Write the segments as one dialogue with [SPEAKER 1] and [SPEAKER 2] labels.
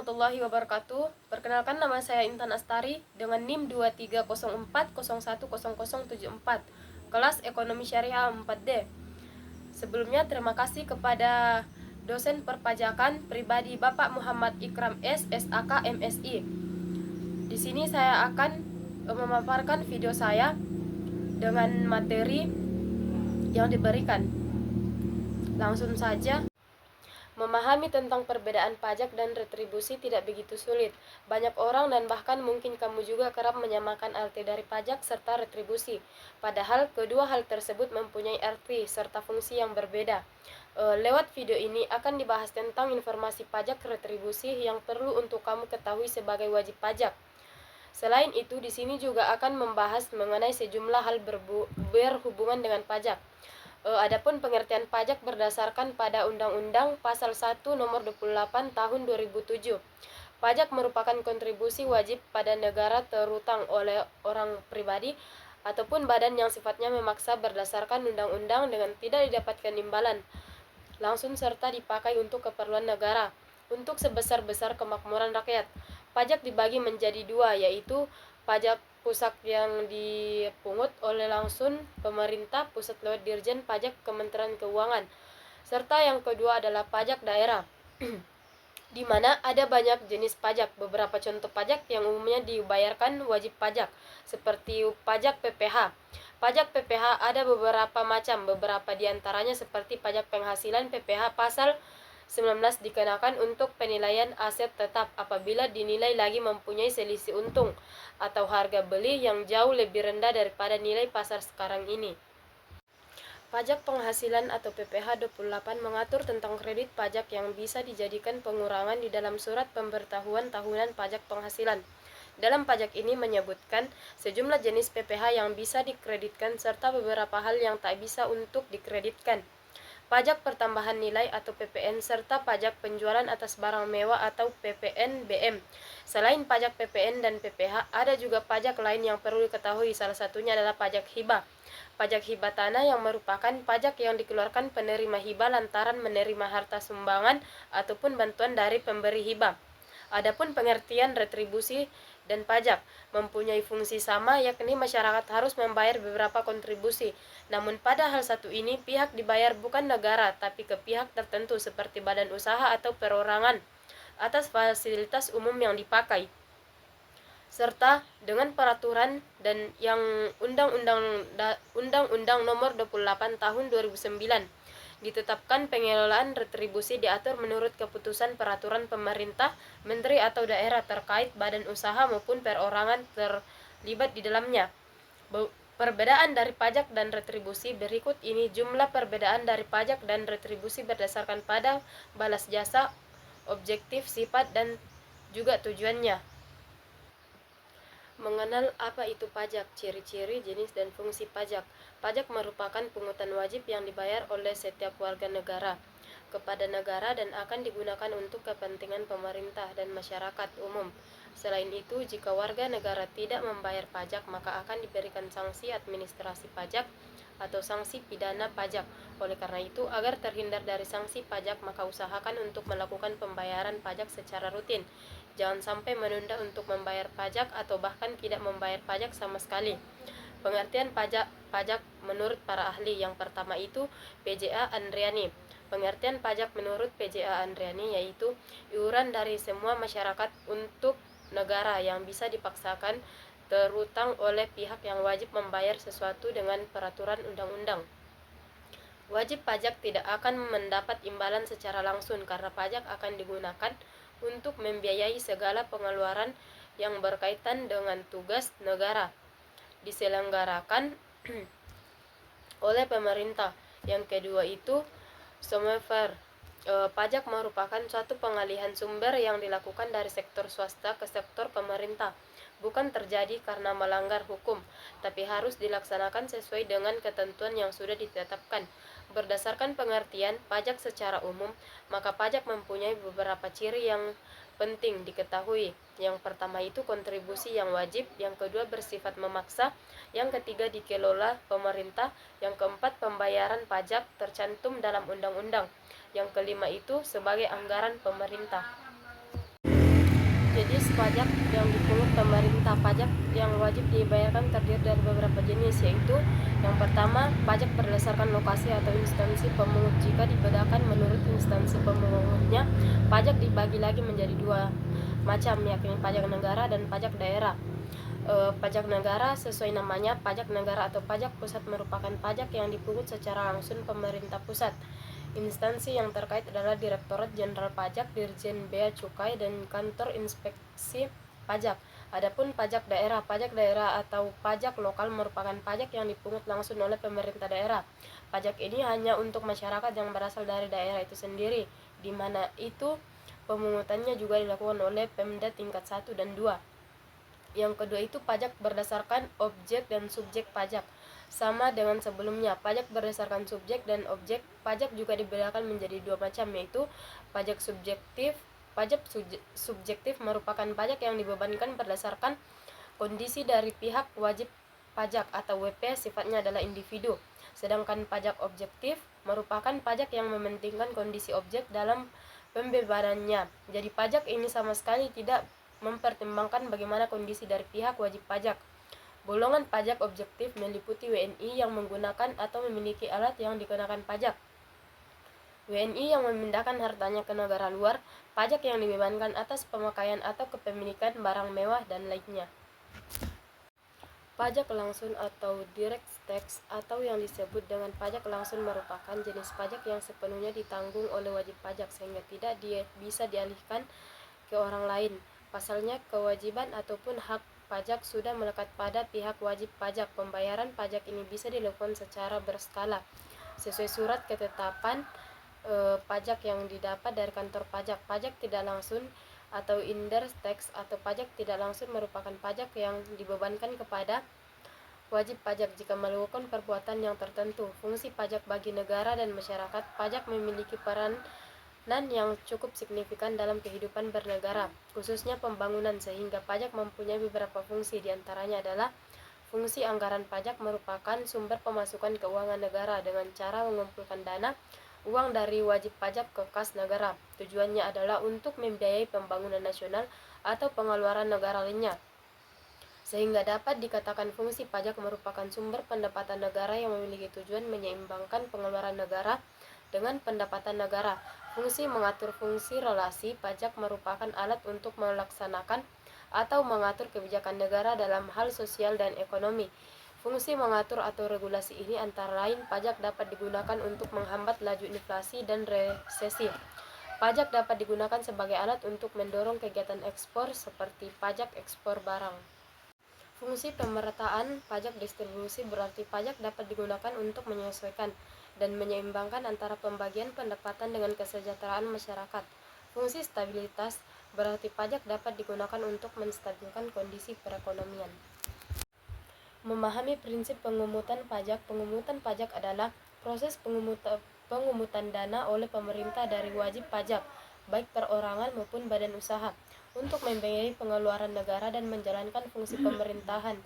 [SPEAKER 1] warahmatullahi wabarakatuh. Perkenalkan, nama saya Intan Astari dengan NIM 2304010074, kelas Ekonomi Syariah 4D. Sebelumnya terima kasih kepada dosen perpajakan pribadi Bapak Muhammad Ikram S, SAK, MSI. Di sini saya akan memaparkan video saya dengan materi yang diberikan. Langsung saja. Memahami tentang perbedaan pajak dan retribusi tidak begitu sulit. Banyak orang dan bahkan mungkin kamu juga kerap menyamakan arti dari pajak serta retribusi. Padahal kedua hal tersebut mempunyai arti serta fungsi yang berbeda. Lewat video ini akan dibahas tentang informasi pajak retribusi yang perlu untuk kamu ketahui sebagai wajib pajak. Selain itu, di sini juga akan membahas mengenai sejumlah hal berhubungan dengan pajak. Adapun pengertian pajak berdasarkan pada Undang-Undang Pasal 1 Nomor 28 Tahun 2007. Pajak merupakan kontribusi wajib pada negara terutang oleh orang pribadi ataupun badan yang sifatnya memaksa berdasarkan undang-undang dengan tidak didapatkan imbalan langsung serta dipakai untuk keperluan negara untuk sebesar-besar kemakmuran rakyat. Pajak dibagi menjadi dua, yaitu pajak pusat yang dipungut oleh langsung pemerintah pusat lewat Dirjen Pajak Kementerian Keuangan, serta yang kedua adalah pajak daerah, di mana ada banyak jenis pajak. Beberapa contoh pajak yang umumnya dibayarkan wajib pajak, seperti pajak PPH. Pajak PPH ada beberapa macam, beberapa diantaranya seperti pajak penghasilan PPH pasal 19 dikenakan untuk penilaian aset tetap apabila dinilai lagi mempunyai selisih untung atau harga beli yang jauh lebih rendah daripada nilai pasar sekarang ini. Pajak penghasilan atau PPH 28 mengatur tentang kredit pajak yang bisa dijadikan pengurangan di dalam surat pemberitahuan tahunan pajak penghasilan. Dalam pajak ini menyebutkan sejumlah jenis PPH yang bisa dikreditkan serta beberapa hal yang tak bisa untuk dikreditkan. Pajak pertambahan nilai atau PPN serta pajak penjualan atas barang mewah atau PPNBM. Selain pajak PPN dan PPH, ada juga pajak lain yang perlu diketahui, salah satunya adalah pajak hibah. Pajak hibah tanah yang merupakan pajak yang dikeluarkan penerima hibah lantaran menerima harta sumbangan ataupun bantuan dari pemberi hibah. Adapun pengertian retribusi dan pajak mempunyai fungsi sama, yakni masyarakat harus membayar beberapa kontribusi. Namun pada hal satu ini pihak dibayar bukan negara tapi ke pihak tertentu seperti badan usaha atau perorangan atas fasilitas umum yang dipakai. Serta dengan peraturan dan yang Undang-Undang Nomor 28 Tahun 2009 ditetapkan pengelolaan retribusi diatur menurut keputusan peraturan pemerintah, menteri atau daerah terkait badan usaha maupun perorangan terlibat di dalamnya. Perbedaan dari pajak dan retribusi berikut ini jumlah perbedaan dari pajak dan retribusi berdasarkan pada balas jasa, objektif, sifat, dan juga tujuannya. Mengenal apa itu pajak, ciri-ciri, jenis, dan fungsi pajak. Pajak merupakan pungutan wajib yang dibayar oleh setiap warga negara kepada negara dan akan digunakan untuk kepentingan pemerintah dan masyarakat umum. Selain itu, jika warga negara tidak membayar pajak, maka akan diberikan sanksi administrasi pajak atau sanksi pidana pajak. Oleh karena itu, agar terhindar dari sanksi pajak, maka usahakan untuk melakukan pembayaran pajak secara rutin. Jangan sampai menunda untuk membayar pajak atau bahkan tidak membayar pajak sama sekali. Pengertian pajak menurut para ahli. Yang pertama itu PJA Andriani. Pengertian pajak menurut PJA Andriani yaitu iuran dari semua masyarakat untuk negara yang bisa dipaksakan terutang oleh pihak yang wajib membayar sesuatu dengan peraturan undang-undang. Wajib pajak tidak akan mendapat imbalan secara langsung karena pajak akan digunakan untuk membiayai segala pengeluaran yang berkaitan dengan tugas negara diselenggarakan oleh pemerintah. Yang kedua itu somever. Pajak merupakan suatu pengalihan sumber yang dilakukan dari sektor swasta ke sektor pemerintah. Bukan terjadi karena melanggar hukum, tapi harus dilaksanakan sesuai dengan ketentuan yang sudah ditetapkan. Berdasarkan pengertian pajak secara umum, maka pajak mempunyai beberapa ciri yang penting diketahui. Yang pertama itu kontribusi yang wajib, yang kedua bersifat memaksa, yang ketiga dikelola pemerintah, yang keempat pembayaran pajak tercantum dalam undang-undang, yang kelima itu sebagai anggaran pemerintah. jenis pajak yang dipungut pemerintah. Pajak yang wajib dibayarkan terdiri dari beberapa jenis, yaitu yang pertama, pajak berdasarkan lokasi atau instansi pemungut. Jika dibedakan menurut instansi pemungutnya, pajak dibagi lagi menjadi dua macam, yakni pajak negara dan pajak daerah. Pajak negara sesuai namanya, pajak negara atau pajak pusat merupakan pajak yang dipungut secara langsung pemerintah pusat. Instansi yang terkait adalah Direktorat Jenderal Pajak, Dirjen Bea Cukai, dan Kantor Inspeksi Pajak. Adapun pajak daerah atau pajak lokal merupakan pajak yang dipungut langsung oleh pemerintah daerah. Pajak ini hanya untuk masyarakat yang berasal dari daerah itu sendiri, di mana itu pemungutannya juga dilakukan oleh Pemda tingkat 1 dan 2. Yang kedua itu pajak berdasarkan objek dan subjek pajak. Sama dengan sebelumnya, pajak berdasarkan subjek dan objek pajak juga dibedakan menjadi dua macam, yaitu pajak subjektif. Pajak subjektif merupakan pajak yang dibebankan berdasarkan kondisi dari pihak wajib pajak atau WP, sifatnya adalah individu. Sedangkan pajak objektif merupakan pajak yang mementingkan kondisi objek dalam pembebanannya. Jadi pajak ini sama sekali tidak mempertimbangkan bagaimana kondisi dari pihak wajib pajak. Golongan pajak objektif meliputi WNI yang menggunakan atau memiliki alat yang dikenakan pajak, WNI yang memindahkan hartanya ke negara luar, pajak yang dibebankan atas pemakaian atau kepemilikan barang mewah, dan lainnya. Pajak langsung atau direct tax atau yang disebut dengan pajak langsung merupakan jenis pajak yang sepenuhnya ditanggung oleh wajib pajak sehingga tidak bisa dialihkan ke orang lain. Pasalnya, kewajiban ataupun hak pajak sudah melekat pada pihak wajib pajak. Pembayaran pajak ini bisa dilakukan secara berskala sesuai surat ketetapan pajak yang didapat dari kantor pajak. Pajak tidak langsung atau indirect tax atau pajak tidak langsung merupakan pajak yang dibebankan kepada wajib pajak jika melakukan perbuatan yang tertentu. Fungsi pajak bagi negara dan masyarakat. Pajak memiliki peran yang cukup signifikan dalam kehidupan bernegara, khususnya pembangunan, sehingga pajak mempunyai beberapa fungsi. Di antaranya adalah fungsi anggaran. Pajak merupakan sumber pemasukan keuangan negara dengan cara mengumpulkan dana uang dari wajib pajak ke kas negara. Tujuannya adalah untuk membiayai pembangunan nasional atau pengeluaran negara lainnya. Sehingga dapat dikatakan fungsi pajak merupakan sumber pendapatan negara yang memiliki tujuan menyeimbangkan pengeluaran negara dengan pendapatan negara. Fungsi mengatur. Fungsi relasi pajak merupakan alat untuk melaksanakan atau mengatur kebijakan negara dalam hal sosial dan ekonomi. Fungsi mengatur atau regulasi ini antara lain pajak dapat digunakan untuk menghambat laju inflasi dan resesi. Pajak dapat digunakan sebagai alat untuk mendorong kegiatan ekspor seperti pajak ekspor barang. Fungsi pemerataan pajak distribusi berarti pajak dapat digunakan untuk menyesuaikan dan menyeimbangkan antara pembagian pendapatan dengan kesejahteraan masyarakat. Fungsi stabilitas berarti pajak dapat digunakan untuk menstabilkan kondisi perekonomian. Memahami prinsip pengubutan pajak. Pengubutan pajak adalah proses pengubutan dana oleh pemerintah dari wajib pajak, baik perorangan maupun badan usaha, untuk membiayai pengeluaran negara dan menjalankan fungsi pemerintahan.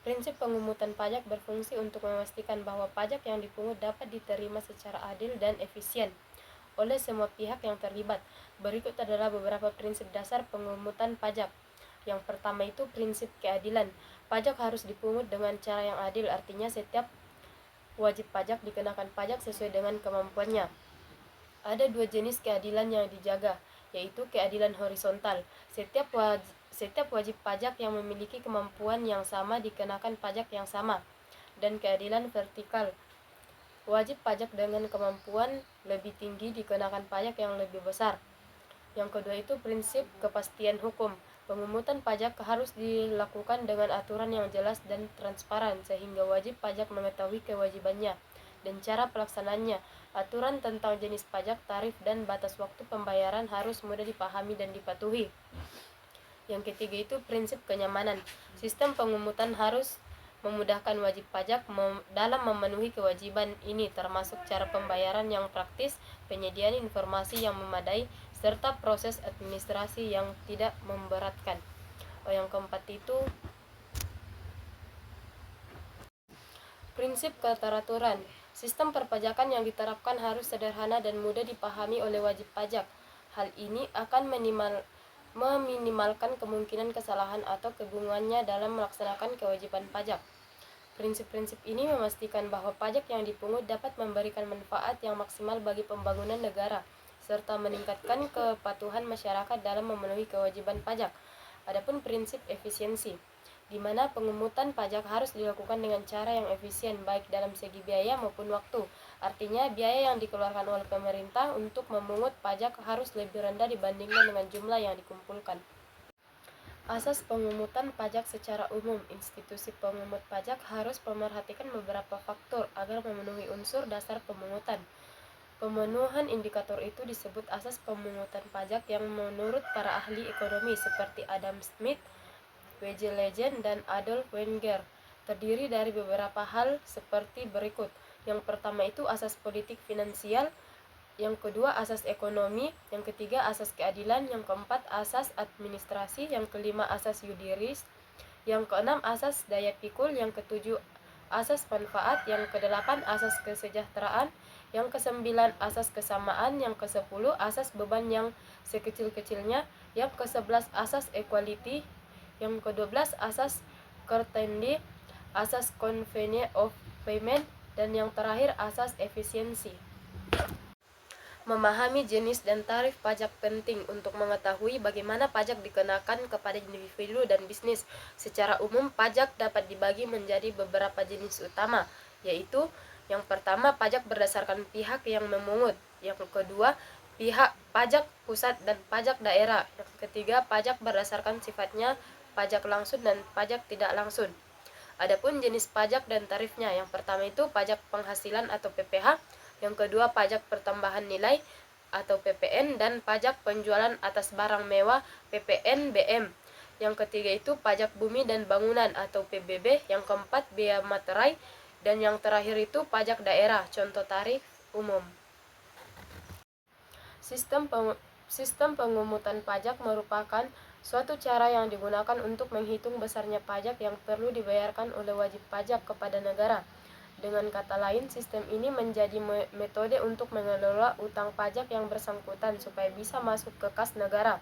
[SPEAKER 1] Prinsip pengubutan pajak berfungsi untuk memastikan bahwa pajak yang dipungut dapat diterima secara adil dan efisien oleh semua pihak yang terlibat. Berikut adalah beberapa prinsip dasar pengubutan pajak. Yang pertama itu prinsip keadilan. Pajak harus dipungut dengan cara yang adil, artinya setiap wajib pajak dikenakan pajak sesuai dengan kemampuannya. Ada dua jenis keadilan yang dijaga, yaitu keadilan horizontal. Setiap wajib pajak yang memiliki kemampuan yang sama dikenakan pajak yang sama, dan keadilan vertikal. Wajib pajak dengan kemampuan lebih tinggi dikenakan pajak yang lebih besar. Yang kedua itu prinsip kepastian hukum. Pengubutan pajak harus dilakukan dengan aturan yang jelas dan transparan sehingga wajib pajak mengetahui kewajibannya dan cara pelaksanaannya. Aturan tentang jenis pajak, tarif, dan batas waktu pembayaran harus mudah dipahami dan dipatuhi. Yang ketiga itu prinsip kenyamanan. Sistem pengubutan harus memudahkan wajib pajak dalam memenuhi kewajiban ini, termasuk cara pembayaran yang praktis, penyediaan informasi yang memadai, serta proses administrasi yang tidak memberatkan. Yang keempat itu prinsip keteraturan. Sistem perpajakan yang diterapkan harus sederhana dan mudah dipahami oleh wajib pajak. Hal ini akan meminimalkan kemungkinan kesalahan atau kebingungannya dalam melaksanakan kewajiban pajak. Prinsip-prinsip ini memastikan bahwa pajak yang dipungut dapat memberikan manfaat yang maksimal bagi pembangunan negara, serta meningkatkan kepatuhan masyarakat dalam memenuhi kewajiban pajak. Adapun prinsip efisiensi, di mana pengemutan pajak harus dilakukan dengan cara yang efisien baik dalam segi biaya maupun waktu. Artinya, biaya yang dikeluarkan oleh pemerintah untuk memungut pajak harus lebih rendah dibandingkan dengan jumlah yang dikumpulkan. Asas pemungutan pajak secara umum. Institusi pemungut pajak harus memerhatikan beberapa faktor agar memenuhi unsur dasar pemungutan. Pemenuhan indikator itu disebut asas pemungutan pajak yang menurut para ahli ekonomi seperti Adam Smith, W.J. Legend, dan Adolf Wenger terdiri dari beberapa hal seperti berikut. Yang pertama itu asas politik finansial, yang kedua asas ekonomi, yang ketiga asas keadilan, yang keempat asas administrasi, yang kelima asas yudiris, yang keenam asas daya pikul, yang ketujuh asas manfaat, yang kedelapan asas kesejahteraan, yang kesembilan asas kesamaan, yang kesepuluh asas beban yang sekecil-kecilnya, yang kesebelas asas equality, yang kedua-belas asas certainty, asas convenience of payment, dan yang terakhir asas efisiensi. Memahami jenis dan tarif pajak penting untuk mengetahui bagaimana pajak dikenakan kepada individu dan bisnis. Secara umum, pajak dapat dibagi menjadi beberapa jenis utama, yaitu yang pertama pajak berdasarkan pihak yang memungut, yang kedua pihak pajak pusat dan pajak daerah, yang ketiga pajak berdasarkan sifatnya pajak langsung dan pajak tidak langsung. Adapun jenis pajak dan tarifnya, yang pertama itu pajak penghasilan atau PPh, yang kedua pajak pertambahan nilai atau PPN, dan pajak penjualan atas barang mewah PPNBM. Yang ketiga itu pajak bumi dan bangunan atau PBB, yang keempat biaya materai, dan yang terakhir itu pajak daerah, contoh tarif umum. Sistem pengumutan pajak merupakan suatu cara yang digunakan untuk menghitung besarnya pajak yang perlu dibayarkan oleh wajib pajak kepada negara. Dengan kata lain, sistem ini menjadi metode untuk mengelola utang pajak yang bersangkutan supaya bisa masuk ke kas negara.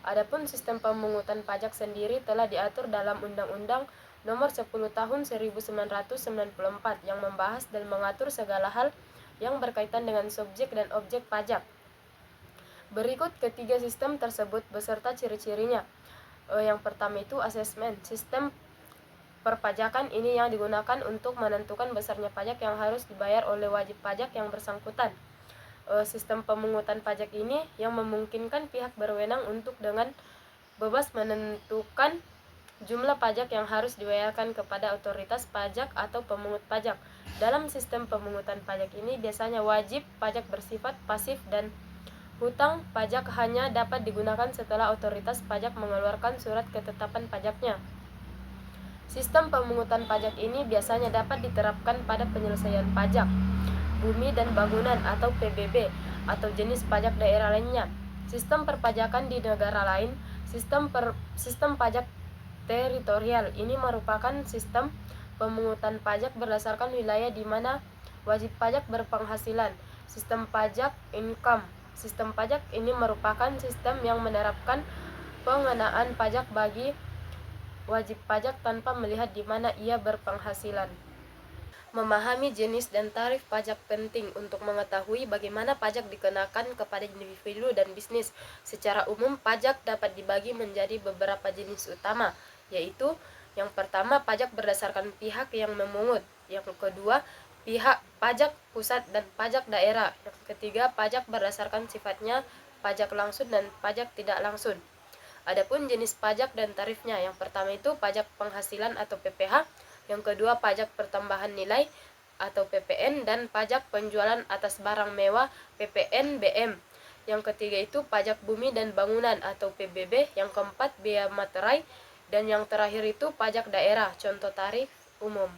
[SPEAKER 1] Adapun sistem pemungutan pajak sendiri telah diatur dalam Undang-Undang Nomor 10 Tahun 1994 yang membahas dan mengatur segala hal yang berkaitan dengan subjek dan objek pajak. Berikut ketiga sistem tersebut beserta ciri-cirinya. Yang pertama itu asesmen. Sistem perpajakan ini yang digunakan untuk menentukan besarnya pajak yang harus dibayar oleh wajib pajak yang bersangkutan. Sistem pemungutan pajak ini yang memungkinkan pihak berwenang untuk dengan bebas menentukan jumlah pajak yang harus dibayarkan kepada otoritas pajak atau pemungut pajak. Dalam sistem pemungutan pajak ini biasanya wajib pajak bersifat pasif dan hutang pajak hanya dapat digunakan setelah otoritas pajak mengeluarkan surat ketetapan pajaknya. Sistem pemungutan pajak ini biasanya dapat diterapkan pada penyelesaian pajak bumi dan bangunan atau PBB atau jenis pajak daerah lainnya. Sistem perpajakan di negara lain. Sistem pajak teritorial ini merupakan sistem pemungutan pajak berdasarkan wilayah di mana wajib pajak berpenghasilan. Sistem pajak income. Sistem pajak ini merupakan sistem yang menerapkan pengenaan pajak bagi wajib pajak tanpa melihat di mana ia berpenghasilan. Memahami jenis dan tarif pajak penting untuk mengetahui bagaimana pajak dikenakan kepada individu dan bisnis. Secara umum, pajak dapat dibagi menjadi beberapa jenis utama, yaitu yang pertama pajak berdasarkan pihak yang memungut, yang kedua pihak pajak pusat dan pajak daerah, yang ketiga pajak berdasarkan sifatnya pajak langsung dan pajak tidak langsung. Adapun jenis pajak dan tarifnya, yang pertama itu pajak penghasilan atau PPh, yang kedua pajak pertambahan nilai atau PPN, dan pajak penjualan atas barang mewah PPNBM. Yang ketiga itu pajak bumi dan bangunan atau PBB, yang keempat biaya materai, dan yang terakhir itu pajak daerah, contoh tarif umum.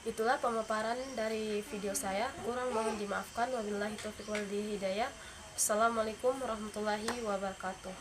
[SPEAKER 1] Itulah pemaparan dari video saya, kurang mohon dimaafkan. Wabillahi taufiq wal hidayah. Assalamualaikum warahmatullahi wabarakatuh.